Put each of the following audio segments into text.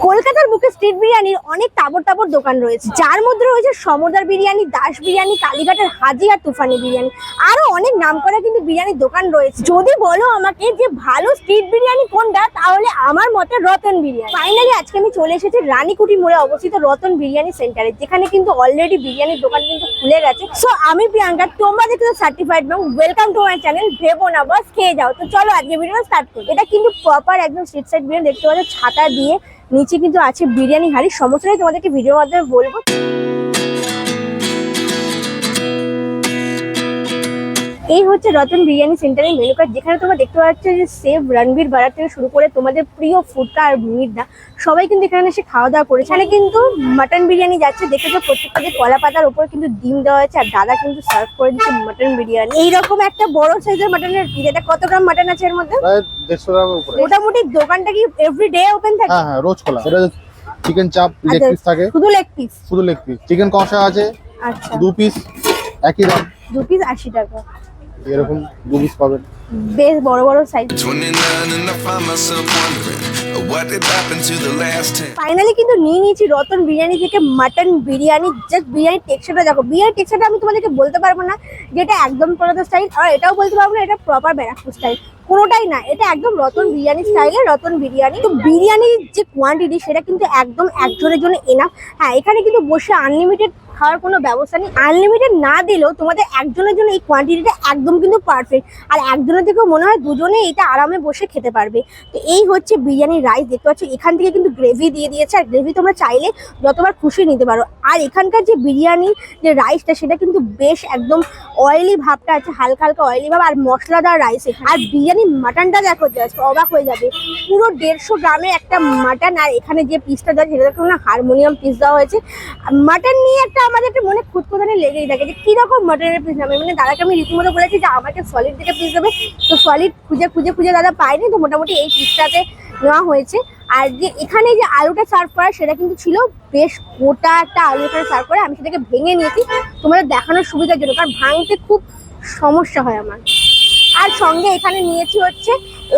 কলকাতার বুকে স্ট্রিট বিরিয়ানির অনেক তাবড় দোকান রয়েছে, যার মধ্যে রয়েছে সমরদার বিরিয়ানি, দাস বিরিয়ানি, কালীঘাটের হাজি আর তুফানি বিরিয়ানি। আরো অনেক নামকরা কিন্তু বিরিয়ানির দোকান রয়েছে। যদি বলো আমাকে যে ভালো স্ট্রিট বিরিয়ানি কোনটা, তাহলে আমার মতে রতন বিরিয়ানি। ফাইনালি আজকে আমি চলে এসেছি রানীকুটি মোড়ে অবস্থিত রতন বিরিয়ানি সেন্টারে, যেখানে কিন্তু অলরেডি বিরিয়ানির দোকান কিন্তু খুলে গেছে। সো আমি প্রিয়াঙ্কা, তোমরা দেখছো সার্টিফাইড এবং ওয়েলকাম টু মাই চ্যানেল ভেবো না বাস খেয়ে যাও। তো চলো আজকে ভিডিও স্টার্ট করি। এটা কিন্তু প্রপার একদম স্ট্রিট সাইড বিরিয়ানি, দেখতে পাচ্ছ ছাতা দিয়ে, নিচে কিন্তু আছে বিরিয়ানি হাঁড়ি। সমস্যাটাই তোমাদেরকে ভিডিওর মাধ্যমে বলবো। এই হচ্ছে রতন বিরিয়ানি সেন্টারের মেনু কার্ড, যেখানে তোমরা দেখতে পাচ্ছ যে সেফ রণবীর বারাত থেকে শুরু করে তোমাদের প্রিয় ফুডকা আর মির্দা সবাই কিন্তু এখানে এসে খাওয়া দাওয়া করেছে। এখানে কিন্তু মাটন বিরিয়ানি যাচ্ছে, দেখেছো প্রত্যেকটা যে কলা পাতার উপর কিন্তু ডিম দেওয়া হয়েছে, আর দাদা কিন্তু সার্ভ করে দিচ্ছে মাটন বিরিয়ানি। এইরকম একটা বড় সাইজের মাটনের পিস। এটা কত গ্রাম মাটন আছে এর মধ্যে? প্রায় 150 গ্রামের উপরে। মোটামুটি দোকানটা কি এভরিডে ওপেন থাকে? হ্যাঁ হ্যাঁ, রোজ খোলা। এটা চিকেন চাপ লেগ পিস থাকে, শুধু লেগ পিস? শুধু লেগ পিস। চিকেন কষা আছে, আচ্ছা, 2 পিস একই দাম, 2 পিস 80 টাকা। এরকম 2 পিস পাবেন, বেশ বড় বড় সাইজ। ফাইনালি কিন্তু নিয়ে নিয়েছি রতন বিরিয়ানি থেকে মাটন বিরিয়ানি। জাস্ট বিরিয়ানি টেক্সচারটা দেখো। বিরিয়ানি টেক্সচারটা আমি তোমাদেরকে বলতে পারবো না যে এটা একদম কলকাতা স্টাইল, আর এটাও বলতে পারবো না এটা প্রপার ব্যারাকপুর স্টাইল, কোনোটাই না। এটা একদম রতন বিরিয়ানি স্টাইলের রতন বিরিয়ানি। তো বিরিয়ানির যে কোয়ান্টিটি সেটা কিন্তু একদম একজনের জন্য এনাফ। হ্যাঁ, এখানে কিন্তু বসে আনলিমিটেড খাওয়ার কোনো ব্যবস্থা নেই। আনলিমিটেড না দিলেও তোমাদের একজনের জন্য এই কোয়ান্টিটিটা একদম কিন্তু পারফেক্ট, আর একজনের থেকেও মনে হয় দুজনে এটা আরামে বসে খেতে পারবে। তো এই হচ্ছে বিরিয়ানির রাইস, দেখতে পাচ্ছ এখান থেকে কিন্তু গ্রেভি দিয়ে দিয়েছে, আর গ্রেভি তোমরা চাইলে যতবার খুশি নিতে পারো। আর এখানকার যে বিরিয়ানির যে রাইসটা সেটা কিন্তু বেশ একদম অয়েলি ভাবটা আছে, হালকা হালকা অয়েলি ভাব, আর মশলাদার রাইস। আর বিরিয়ানি মাটনটা দেখো, জাস্ট অবাক হয়ে যাবে। পুরো 150 গ্রামের একটা মাটন, আর এখানে যে পিসটা দেওয়া সেটা দেখো না, হারমোনিয়াম পিস দেওয়া হয়েছে। মাটন নিয়ে একটা আমাদের একটা মনে খুঁতখুঁতানি লেগেই থাকে যে কিরকম মাটনের পিস নেবে। মানে দাদাকে আমি রীতিমতো বলেছি যে আমাকে সলিড দিকে পিস দেবে, তো সলিড খুঁজে দাদা পায়নি, তো মোটামুটি এই পিসটাতে নেওয়া হয়েছে। আর যে এখানে যে আলুটা সার্ভ করা সেটা কিন্তু ছিল বেশ গোটা একটা আলু এখানে সার্ভ করে। আমি সেটাকে ভেঙে নিয়েছি তোমাদের দেখানোর সুবিধার জন্য, কারণ ভাঙতে খুব সমস্যা হয় আমার। আর সঙ্গে এখানে নিয়েছি হচ্ছে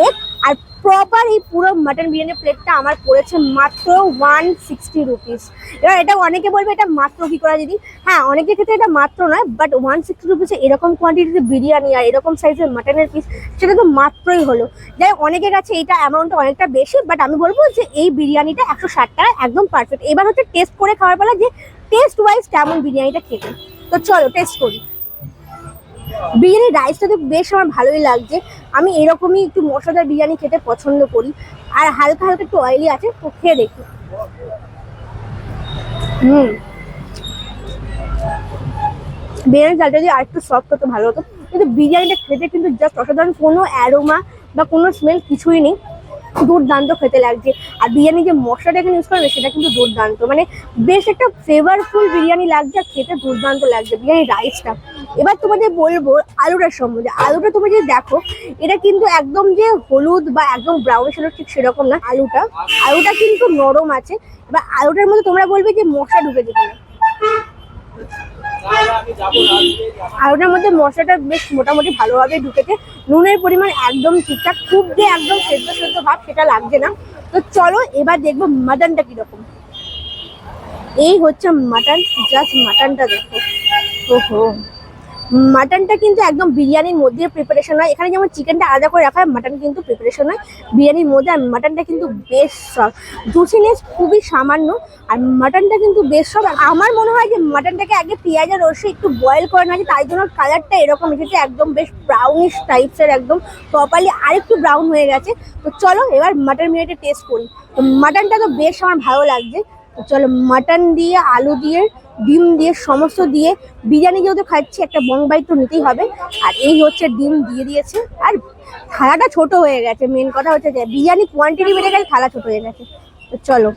এগ। আর প্রপার এই পুরো মাটন বিরিয়ানি প্লেটটা আমার পড়েছে মাত্র 160 রুপিস। এবার এটা অনেকে বলবে এটা মাত্র কি করা দিদি। হ্যাঁ, অনেকের ক্ষেত্রে এটা মাত্র নয়, বাট 160 রুপিসে এরকম কোয়ান্টিটিতে বিরিয়ানি আর এরকম সাইজের মাটনের পিস, সেটা তো মাত্রই হলো। যাই অনেকের কাছে এইটা অ্যামাউন্টটা অনেকটা বেশি, বাট আমি বলবো যে এই বিরিয়ানিটা 160 টাকা একদম পারফেক্ট। এবার হচ্ছে টেস্ট করে খাওয়ার বেলা যে টেস্ট ওয়াইজ কেমন বিরিয়ানিটা খেতে। তো চলো টেস্ট করি। বিরিয়ানির রাইসটা তো বেশ আমার ভালোই লাগছে। আমি এরকমই একটু মশলাদার বিরিয়ানি খেতে পছন্দ করি, আর হালকা হালকা একটু অয়েলি আছে, তো খেয়ে দেখি। বিরিয়ানির চালটা যদি আর একটু সফট হতো ভালো হতো, কিন্তু বিরিয়ানিটা খেতে কিন্তু জাস্ট অসাধারণ। কোনো অ্যারোমা বা কোনো স্মেল কিছুই নেই, দুর্দান্ত খেতে লাগছে। আর বিরিয়ানি যে মশলাটা এখানে ইউজ করবে সেটা কিন্তু দুর্দান্ত, মানে বেশ একটা ফ্লেভারফুল বিরিয়ানি লাগছে, আর খেতে দুর্দান্ত লাগছে বিরিয়ানির রাইসটা। এবার তোমাদের বলবো আলুটার সম্বন্ধে। আলুটা তোমরা যদি দেখো, এটা কিন্তু একদম যে হলুদ বা একদম ব্রাউনিশ হলো ঠিক সেরকম না। আলুটা কিন্তু নরম আছে। এবার আলুটার মধ্যে তোমরা বলবে যে মশলা ঢুকেছে কিনা। আলুটার মধ্যে মশলাটা বেশ মোটামুটি ভালোভাবে ঢুকেছে। নুনের পরিমাণ একদম ঠিকঠাক, খুব যে একদম সেদ্ধ ভাব সেটা লাগছে না। তো চলো এবার দেখবো মাটনটা কিরকম। এই হচ্ছে মাটন, জাস্ট মাটনটা দেখো। ওহো, মাটনটা কিন্তু একদম বিরিয়ানির মধ্যে প্রিপারেশন হয়। এখানে যেমন চিকেনটা আলাদা করে রাখা হয়, মাটন কিন্তু প্রিপারেশন হয় বিরিয়ানির মধ্যে। আর মাটনটা কিন্তু বেশ সফট, জুসিনেস খুবই সামান্য, আর মাটনটা কিন্তু বেশ সফট। আমার মনে হয় যে মাটনটাকে আগে পেঁয়াজ আর রসে একটু বয়েল করে না, তাই জন্য কালারটা এরকম এসেছে, একদম বেশ ব্রাউনিশ টাইপসের, একদম প্রপারলি আরেকটু ব্রাউন হয়ে গেছে। তো চলো এবার মাটন বিরিয়ানিটা টেস্ট করি। তো মাটনটা তো বেশ আমার ভালো লাগছে। তো চলো মাটন দিয়ে, আলু দিয়ে, ডিম দিয়ে, সমস্ত দিয়ে বিরিয়ানি যেহেতু খাচ্ছি একটা বংবাই তো নিতেই হবে। আর এই হচ্ছে ডিম দিয়ে দিয়েছে, আর থালাটা ছোট হয়ে গেছে। মেন কথা হচ্ছে যে বিরিয়ানি কোয়ান্টিটি বেড়ে গেছে, থালা ছোট হয়ে গেছে। তো চলো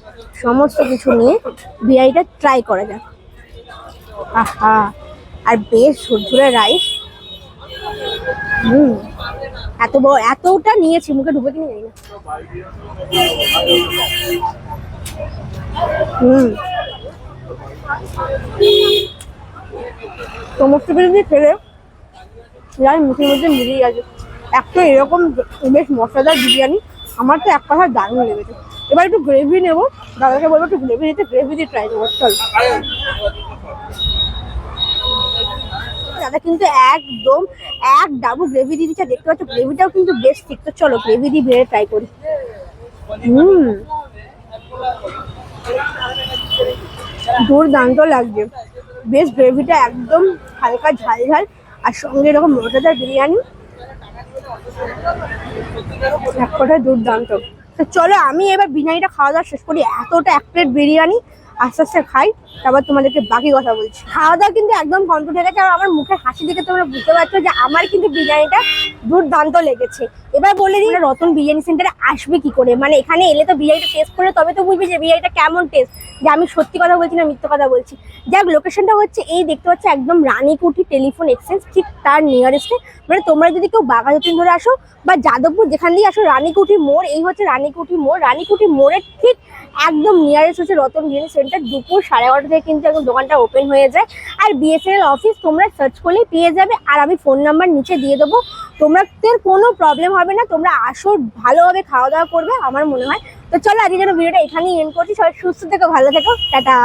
সমস্ত কিছু নিয়ে বিরিয়ানিটা ট্রাই করা যাক। আহা, আর বেশ ঝুরঝুরে রাইস। এত বড় এতটা নিয়েছি, মুখে ঢুকে কিনে যাই না। সমস্ত কিছু দিয়ে খেলে যাই মুখের মধ্যে মিলিয়ে গেছে। একটা এরকম বেশ মশলাদার বিরিয়ানি আমার তো এক কথা দারুণ লেগেছে। এবার একটু গ্রেভি নেবো, দাদাকে বলবো একটু গ্রেভি নিতে, গ্রেভি দিয়ে ট্রাই করবো। চল, দাদা কিন্তু একদম এক ডাবু গ্রেভি দিয়ে দিচ্ছে, দেখতে পাচ্ছ গ্রেভিটাও কিন্তু বেশ ঠিক। তো চলো গ্রেভি দিয়ে ভেড়ে ট্রাই করি। দুর্দান্ত লাগছে, বেশ গ্রেভিটা একদম হালকা ঝাল ঝাল, আর সঙ্গে এরকম মজাদার বিরিয়ানি, এক কথায় দুর্দান্ত। তো চলো আমি এবার বিরিয়ানিটা খাওয়া দাওয়া শেষ করি, এতটা এক প্লেট বিরিয়ানি আস্তে আস্তে খাই, তারপর তোমাদেরকে বাকি কথা বলছি। খাওয়া দাওয়া কিন্তু একদম কমপ্লিট হয়ে গেছে, আর আমার মুখের হাসি দেখে তোমরা বুঝতে পারছো যে আমার কিন্তু বিরিয়ানিটা দুর্দান্ত লেগেছে। এবার বলে দিই রতন বিরিয়ানি সেন্টারে আসবে কি করে, মানে এখানে এলে তো বিরিয়ানিটা টেস্ট করে তবে তো বুঝবে যে বিরিয়ানিটা কেমন টেস্ট, যে আমি সত্যি কথা বলছি না মিথ্যে কথা বলছি। যাক, লোকেশনটা হচ্ছে এই দেখতে পাচ্ছ একদম রানীকুঠি টেলিফোন এক্সচেঞ্জ, ঠিক তার নিয়ারেস্টে। মানে তোমরা যদি কেউ বাঘাযতীন ধরে আসো বা যাদবপুর যেখান দিয়ে আসো, রানীকুঠি মোড়, এই হচ্ছে রানীকুঠি মোড়। রানীকুঠি মোড়ের ঠিক একদম নিয়ারেস্ট হচ্ছে রতন বিরিয়ানি সেন্টার। দুপুর 11:30 থেকে কিন্তু একদম দোকানটা ওপেন হয়ে যায়। আর বিএসএনএল অফিস তোমরা সার্চ করলেই পেয়ে যাবে, আর আমি ফোন নাম্বার নিচে দিয়ে দেবো, তোমাদের কোনো প্রবলেম হবে না। তোমরা আসো, ভালোভাবে খাওয়া দাওয়া করবে আমার মনে হয়। তো চলো আজকে যেন ভিডিওটা এখানেই এন্ড করছি। সবাই সুস্থ থেকো, ভালো থেকো, টাটা।